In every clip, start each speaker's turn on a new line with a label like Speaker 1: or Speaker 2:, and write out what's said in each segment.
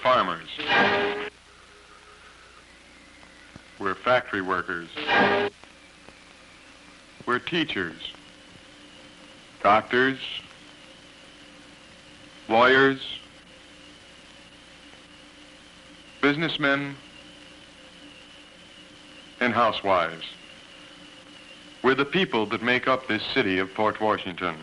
Speaker 1: farmers. We're factory workers. We're teachers, doctors, lawyers, businessmen, and housewives. We're the people that make up this city of Port Washington.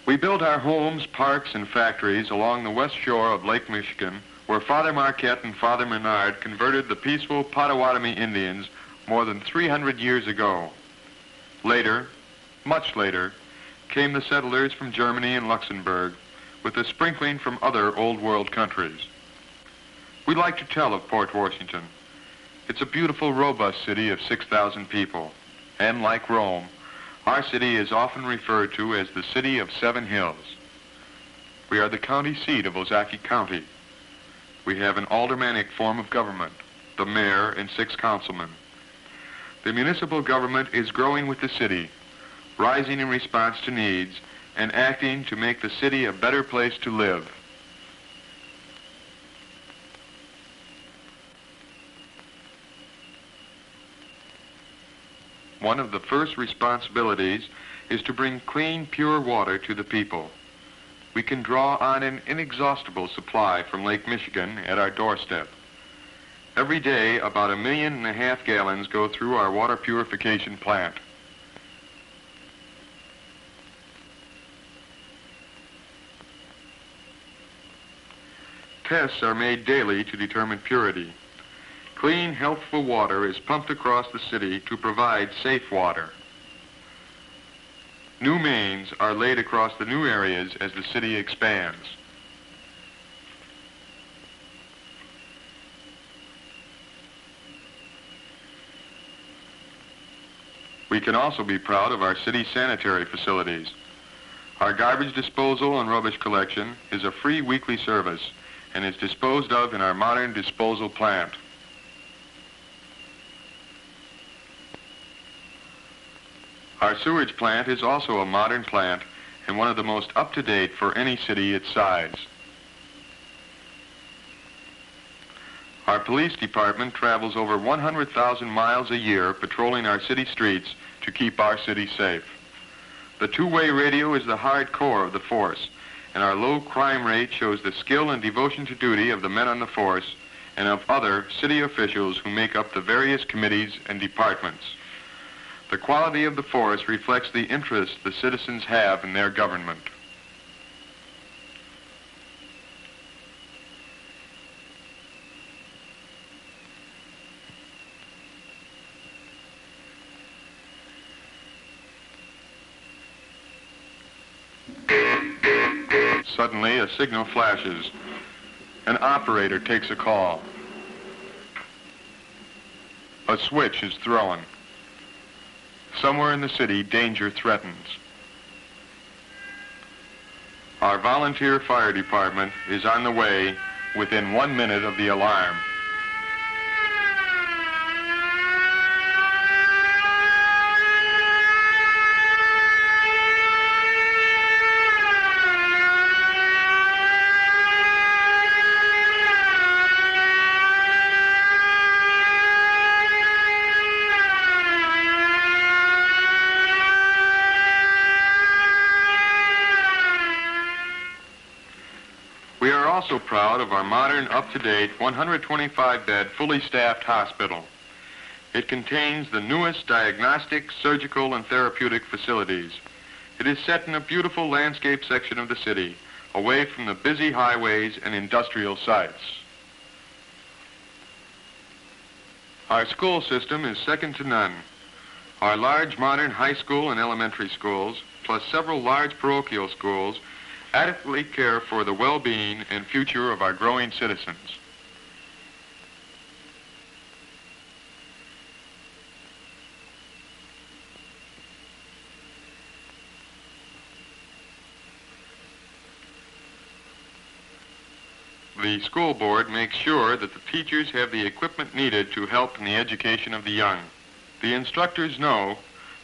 Speaker 1: We built our homes, parks, and factories along the west shore of Lake Michigan, where Father Marquette and Father Menard converted the peaceful Potawatomi Indians more than 300 years ago. Later, much later, came the settlers from Germany and Luxembourg, with a sprinkling from other Old World countries. We like to tell of Port Washington. It's a beautiful, robust city of 6,000 people, and like Rome, our city is often referred to as the City of Seven Hills. We are the county seat of Ozaukee County. We have an aldermanic form of government, the mayor and 6 councilmen. The municipal government is growing with the city, rising in response to needs, and acting to make the city a better place to live. One of the first responsibilities is to bring clean, pure water to the people. We can draw on an inexhaustible supply from Lake Michigan at our doorstep. Every day, about 1.5 million gallons go through our water purification plant. Tests are made daily to determine purity. Clean, healthful water is pumped across the city to provide safe water. New mains are laid across the new areas as the city expands. We can also be proud of our city sanitary facilities. Our garbage disposal and rubbish collection is a free weekly service and is disposed of in our modern disposal plant. Our sewage plant is also a modern plant and one of the most up-to-date for any city its size. Our police department travels over 100,000 miles a year patrolling our city streets to keep our city safe. The two-way radio is the hard core of the force, and our low crime rate shows the skill and devotion to duty of the men on the force and of other city officials who make up the various committees and departments. The quality of the force reflects the interest the citizens have in their government. Suddenly, a signal flashes. An operator takes a call. A switch is thrown. Somewhere in the city, danger threatens. Our volunteer fire department is on the way within 1 minute of the alarm. We are also proud of our modern, up-to-date, 125-bed, fully staffed hospital. It contains the newest diagnostic, surgical, and therapeutic facilities. It is set in a beautiful landscape section of the city, away from the busy highways and industrial sites. Our school system is second to none. Our large modern high school and elementary schools, plus several large parochial schools, adequately care for the well-being and future of our growing citizens. The school board makes sure that the teachers have the equipment needed to help in the education of the young. The instructors know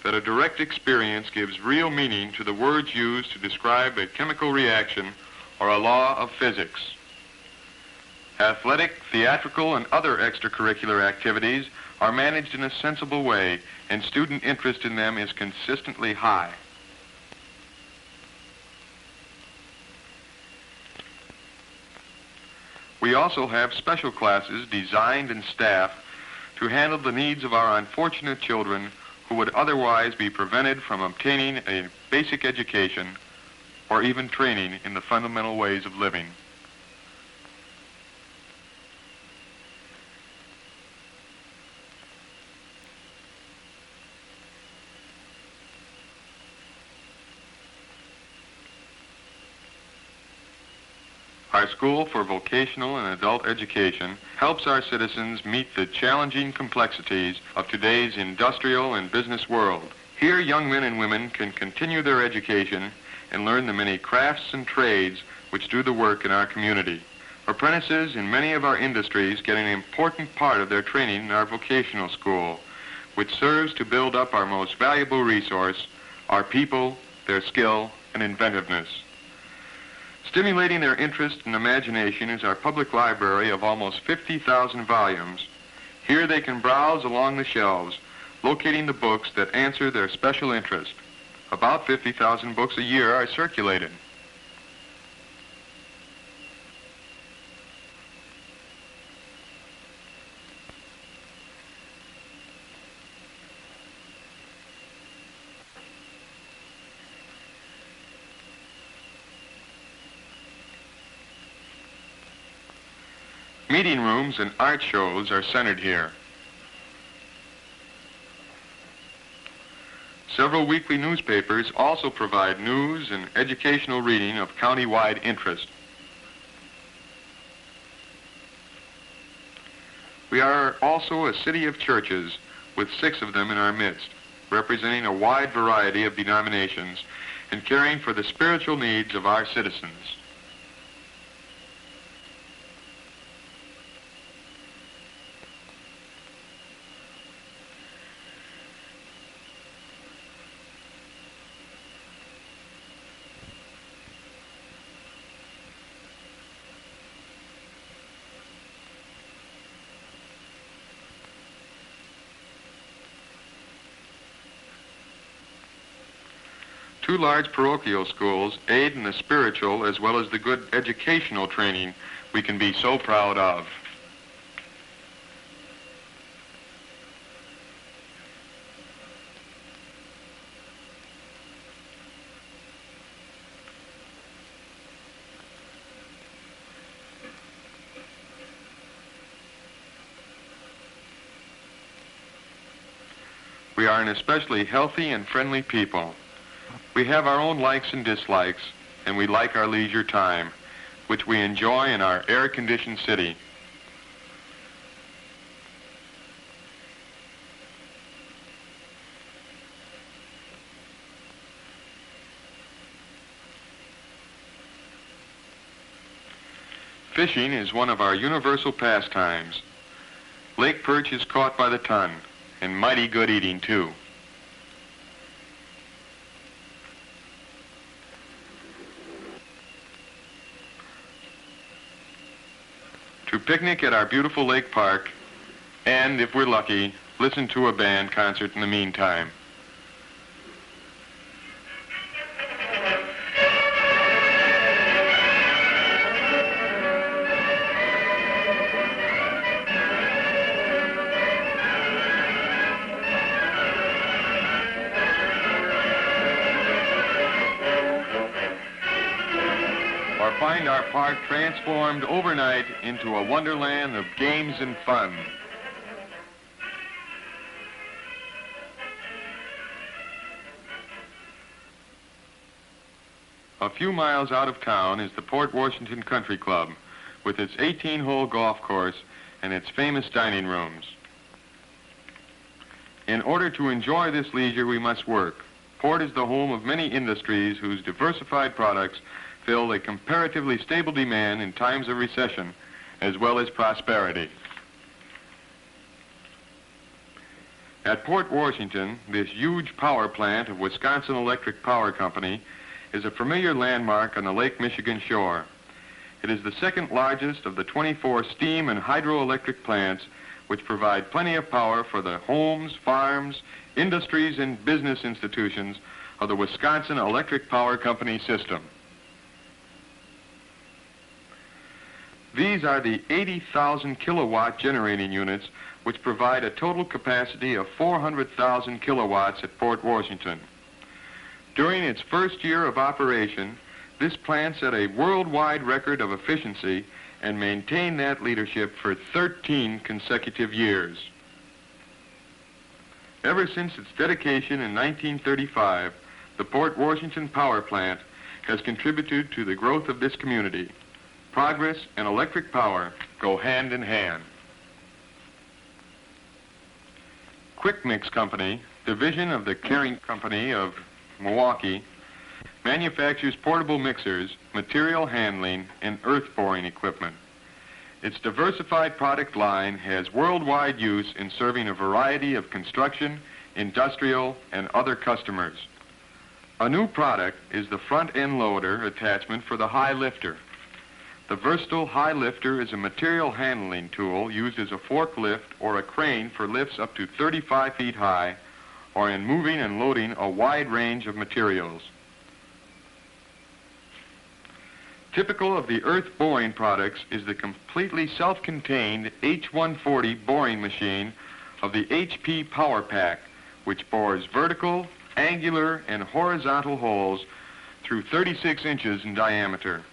Speaker 1: that a direct experience gives real meaning to the words used to describe a chemical reaction or a law of physics. Athletic, theatrical, and other extracurricular activities are managed in a sensible way, and student interest in them is consistently high. We also have special classes designed and staffed to handle the needs of our unfortunate children who would otherwise be prevented from obtaining a basic education or even training in the fundamental ways of living. Our School for Vocational and Adult Education helps our citizens meet the challenging complexities of today's industrial and business world. Here, young men and women can continue their education and learn the many crafts and trades which do the work in our community. Apprentices in many of our industries get an important part of their training in our vocational school, which serves to build up our most valuable resource, our people, their skill, and inventiveness. Stimulating their interest and imagination is our public library of almost 50,000 volumes. Here they can browse along the shelves, locating the books that answer their special interest. About 50,000 books a year are circulated. Meeting rooms and art shows are centered here. Several weekly newspapers also provide news and educational reading of county-wide interest. We are also a city of churches, with 6 of them in our midst, representing a wide variety of denominations and caring for the spiritual needs of our citizens. Two large parochial schools aid in the spiritual as well as the good educational training we can be so proud of. We are an especially healthy and friendly people. We have our own likes and dislikes, and we like our leisure time, which we enjoy in our air-conditioned city. Fishing is one of our universal pastimes. Lake perch is caught by the ton, and mighty good eating, too. To picnic at our beautiful lake park, and, if we're lucky, listen to a band concert in the meantime. Find our park transformed overnight into a wonderland of games and fun. A few miles out of town is the Port Washington Country Club, with its 18-hole golf course and its famous dining rooms. In order to enjoy this leisure, we must work. Port is the home of many industries whose diversified products fill a comparatively stable demand in times of recession as well as prosperity. At Port Washington, this huge power plant of Wisconsin Electric Power Company is a familiar landmark on the Lake Michigan shore. It is the second largest of the 24 steam and hydroelectric plants which provide plenty of power for the homes, farms, industries, and business institutions of the Wisconsin Electric Power Company system. These are the 80,000 kilowatt generating units which provide a total capacity of 400,000 kilowatts at Port Washington. During its first year of operation, this plant set a worldwide record of efficiency and maintained that leadership for 13 consecutive years. Ever since its dedication in 1935, the Port Washington Power Plant has contributed to the growth of this community. Progress and electric power go hand in hand. Quick Mix Company, division of the Caring Company of Milwaukee, manufactures portable mixers, material handling, and earth boring equipment. Its diversified product line has worldwide use in serving a variety of construction, industrial, and other customers. A new product is the front end loader attachment for the high lifter. The versatile high lifter is a material handling tool used as a forklift or a crane for lifts up to 35 feet high or in moving and loading a wide range of materials. Typical of the earth boring products is the completely self-contained H140 boring machine of the HP Power Pack, which bores vertical, angular, and horizontal holes through 36 inches in diameter.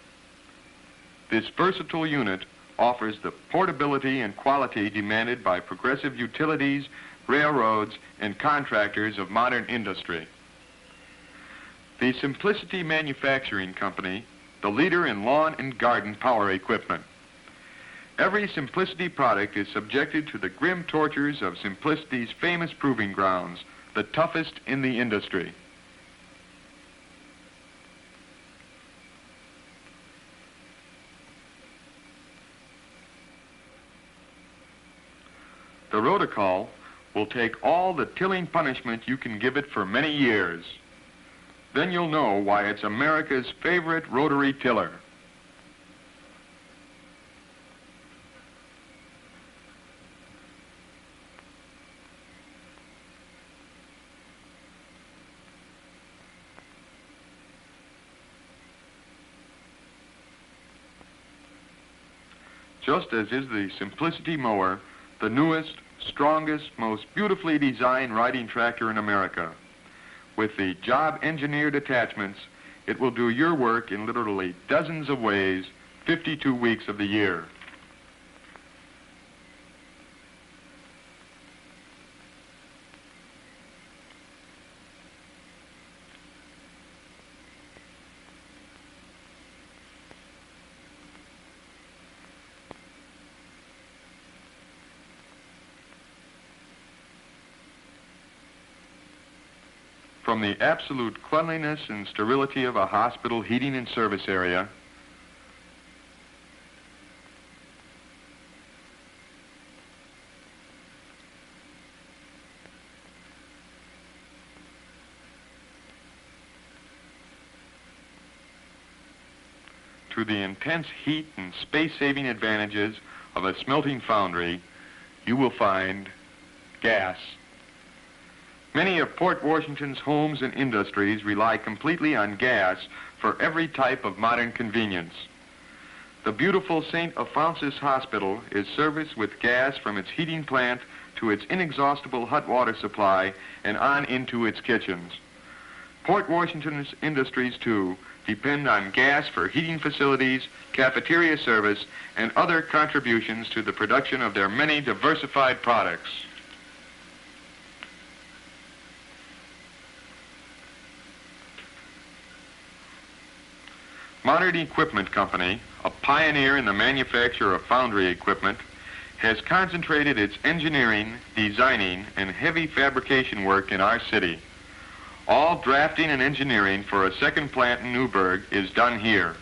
Speaker 1: This versatile unit offers the portability and quality demanded by progressive utilities, railroads, and contractors of modern industry. The Simplicity Manufacturing Company, the leader in lawn and garden power equipment. Every Simplicity product is subjected to the grim tortures of Simplicity's famous proving grounds, the toughest in the industry. The rotocull will take all the tilling punishment you can give it for many years. Then you'll know why it's America's favorite rotary tiller. Just as is the Simplicity mower, the newest, strongest, most beautifully designed riding tractor in America. With the job-engineered attachments, it will do your work in literally dozens of ways, 52 weeks of the year. From the absolute cleanliness and sterility of a hospital heating and service area, to the intense heat and space-saving advantages of a smelting foundry, you will find gas. Many of Port Washington's homes and industries rely completely on gas for every type of modern convenience. The beautiful St. Alphonsus Hospital is serviced with gas from its heating plant to its inexhaustible hot water supply and on into its kitchens. Port Washington's industries, too, depend on gas for heating facilities, cafeteria service, and other contributions to the production of their many diversified products. Modern Equipment Company, a pioneer in the manufacture of foundry equipment, has concentrated its engineering, designing, and heavy fabrication work in our city. All drafting and engineering for a second plant in Newburgh is done here.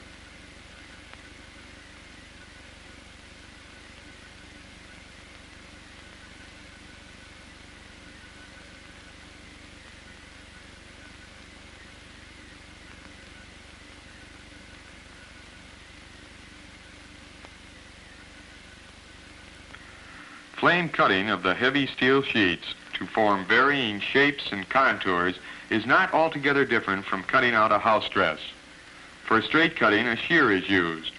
Speaker 1: Plain cutting of the heavy steel sheets to form varying shapes and contours is not altogether different from cutting out a house dress. For straight cutting, a shear is used.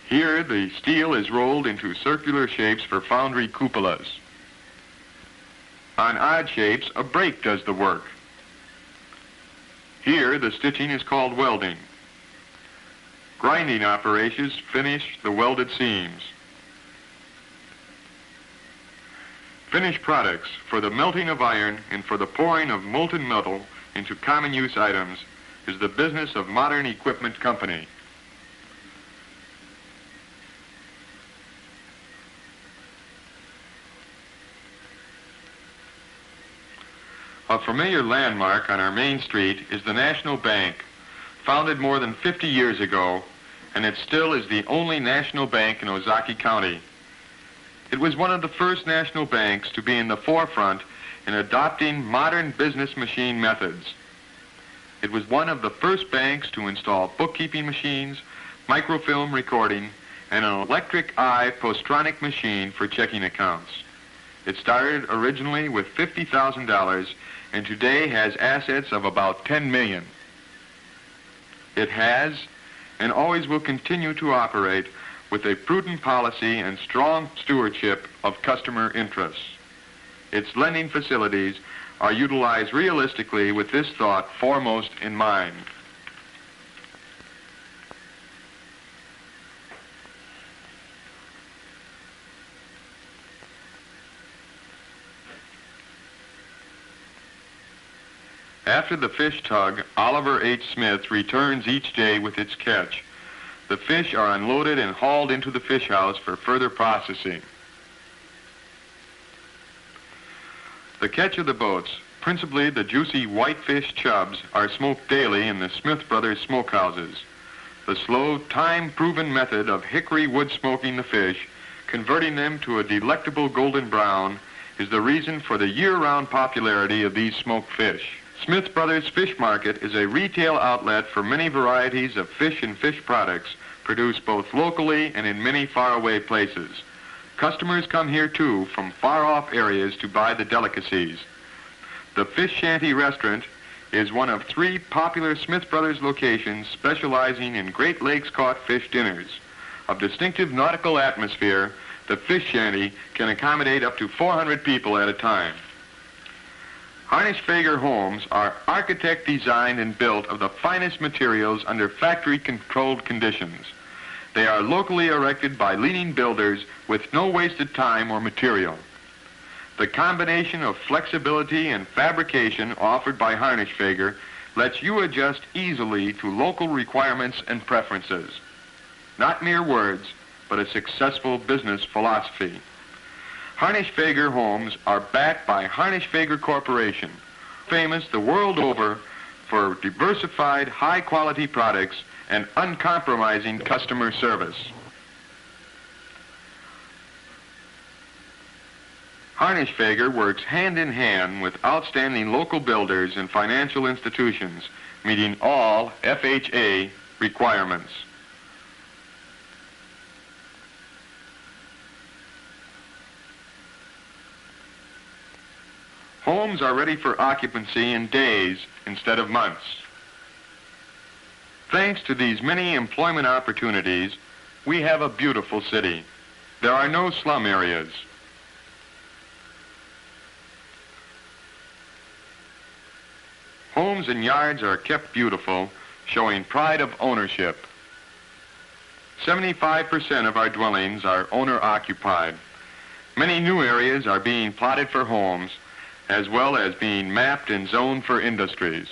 Speaker 1: Here, the steel is rolled into circular shapes for foundry cupolas. On odd shapes, a brake does the work. Here, the stitching is called welding. Grinding operations finish the welded seams. Finished products for the melting of iron and for the pouring of molten metal into common use items is the business of Modern Equipment Company. A familiar landmark on our main street is the National Bank, founded more than 50 years ago, and it still is the only national bank in Ozaki County. It was one of the first national banks to be in the forefront in adopting modern business machine methods. It was one of the first banks to install bookkeeping machines, microfilm recording, and an electric eye postronic machine for checking accounts. It started originally with $50,000 and today has assets of about $10 million. It has and always will continue to operate with a prudent policy and strong stewardship of customer interests. Its lending facilities are utilized realistically with this thought foremost in mind. After the fish tug, Oliver H. Smith returns each day with its catch. The fish are unloaded and hauled into the fish house for further processing. The catch of the boats, principally the juicy whitefish chubs, are smoked daily in the Smith Brothers smokehouses. The slow, time-proven method of hickory wood smoking the fish, converting them to a delectable golden brown, is the reason for the year-round popularity of these smoked fish. Smith Brothers Fish Market is a retail outlet for many varieties of fish and fish products produced both locally and in many faraway places. Customers come here too from far-off areas to buy the delicacies. The Fish Shanty Restaurant is one of 3 popular Smith Brothers locations specializing in Great Lakes caught fish dinners. Of distinctive nautical atmosphere, the Fish Shanty can accommodate up to 400 people at a time. Harnisch-Fager homes are architect-designed and built of the finest materials under factory-controlled conditions. They are locally erected by leading builders with no wasted time or material. The combination of flexibility and fabrication offered by Harnisch-Fager lets you adjust easily to local requirements and preferences. Not mere words, but a successful business philosophy. Harnisch-Fager homes are backed by Harnisch-Fager Corporation, famous the world over for diversified, high-quality products and uncompromising customer service. Harnisch-Fager works hand-in-hand with outstanding local builders and financial institutions, meeting all FHA requirements. Homes are ready for occupancy in days instead of months. Thanks to these many employment opportunities, we have a beautiful city. There are no slum areas. Homes and yards are kept beautiful, showing pride of ownership. 75% of our dwellings are owner-occupied. Many new areas are being plotted for homes, as well as being mapped and zoned for industries.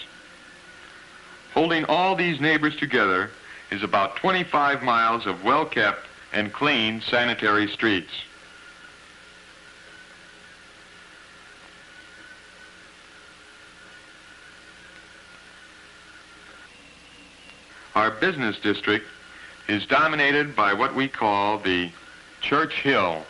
Speaker 1: Holding all these neighbors together is about 25 miles of well-kept and clean sanitary streets. Our business district is dominated by what we call the Church Hill.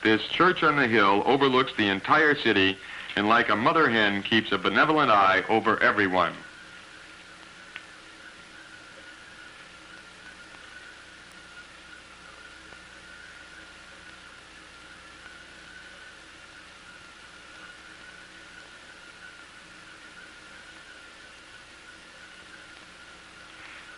Speaker 1: This church on the hill overlooks the entire city and like a mother hen keeps a benevolent eye over everyone.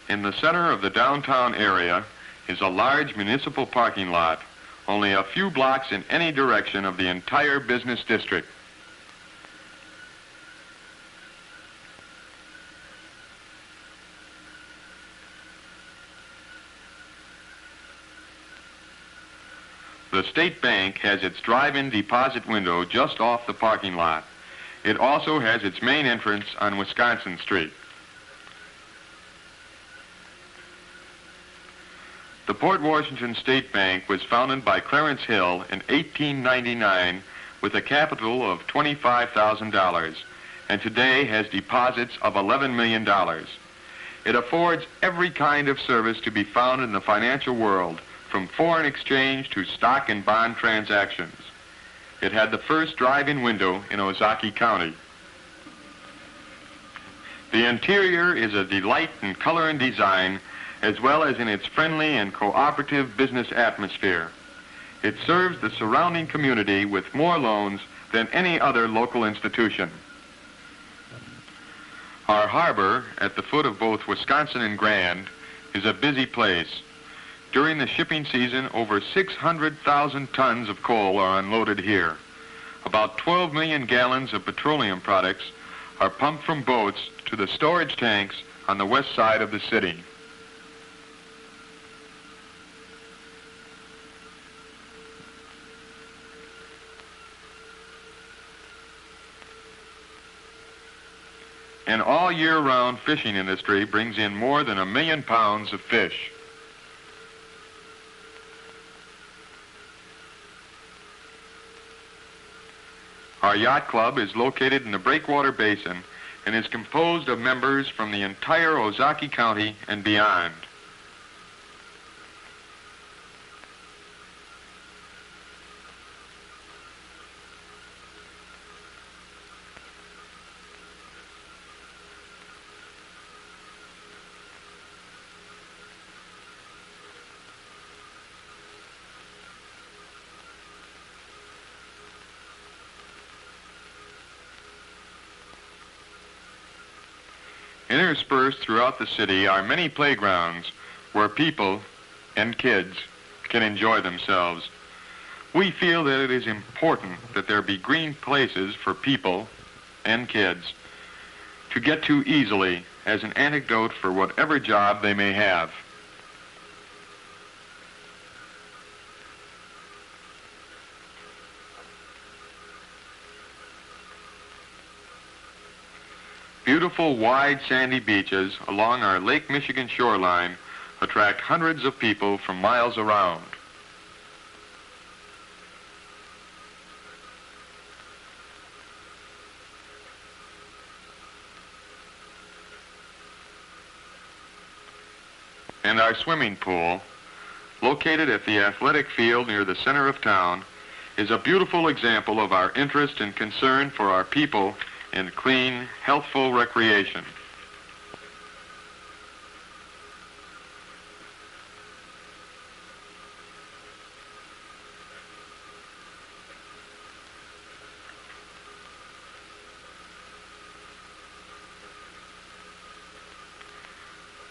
Speaker 1: In the center of the downtown area is a large municipal parking lot, only a few blocks in any direction of the entire business district. The State Bank has its drive-in deposit window just off the parking lot. It also has its main entrance on Wisconsin Street. The Port Washington State Bank was founded by Clarence Hill in 1899 with a capital of $25,000 and today has deposits of $11 million. It affords every kind of service to be found in the financial world, from foreign exchange to stock and bond transactions. It had the first drive-in window in Ozaukee County. The interior is a delight in color and design, as well as in its friendly and cooperative business atmosphere. It serves the surrounding community with more loans than any other local institution. Our harbor, at the foot of both Wisconsin and Grand, is a busy place. During the shipping season, over 600,000 tons of coal are unloaded here. About 12 million gallons of petroleum products are pumped from boats to the storage tanks on the west side of the city. An all-year-round fishing industry brings in more than 1 million pounds of fish. Our yacht club is located in the Breakwater Basin and is composed of members from the entire Ozaukee County and beyond. Interspersed throughout the city are many playgrounds where people and kids can enjoy themselves. We feel that it is important that there be green places for people and kids to get to easily as an antidote for whatever job they may have. Beautiful, wide, sandy beaches along our Lake Michigan shoreline attract hundreds of people from miles around. And our swimming pool, located at the athletic field near the center of town, is a beautiful example of our interest and concern for our people in clean, healthful recreation.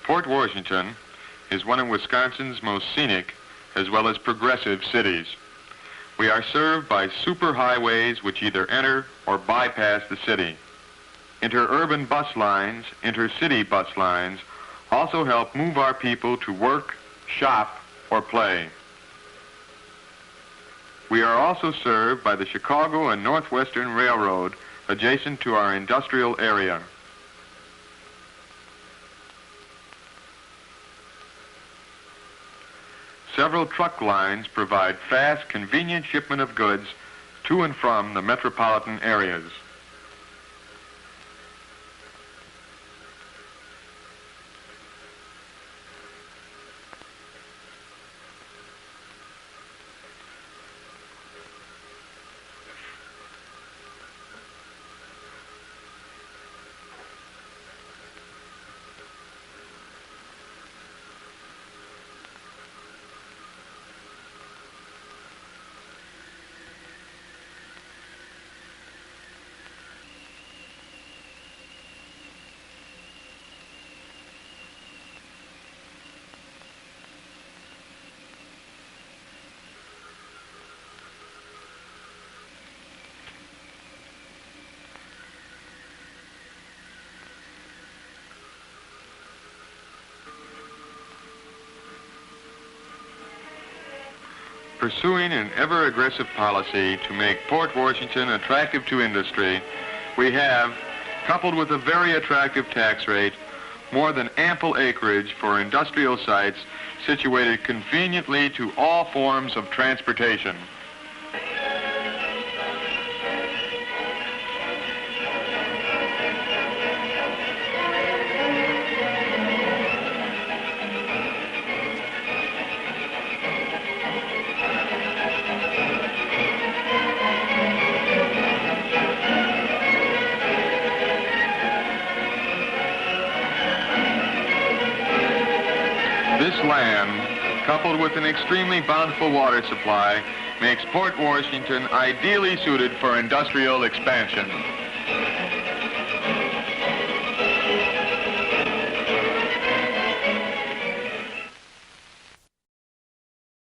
Speaker 1: Port Washington is one of Wisconsin's most scenic as well as progressive cities. We are served by superhighways which either enter or bypass the city. Interurban bus lines, intercity bus lines also help move our people to work, shop, or play. We are also served by the Chicago and Northwestern Railroad adjacent to our industrial area. Several truck lines provide fast, convenient shipment of goods to and from the metropolitan areas. pursuing an ever-aggressive policy to make Port Washington attractive to industry, we have, coupled with a very attractive tax rate, more than ample acreage for industrial sites situated conveniently to all forms of transportation. This land, coupled with an extremely bountiful water supply, makes Port Washington ideally suited for industrial expansion.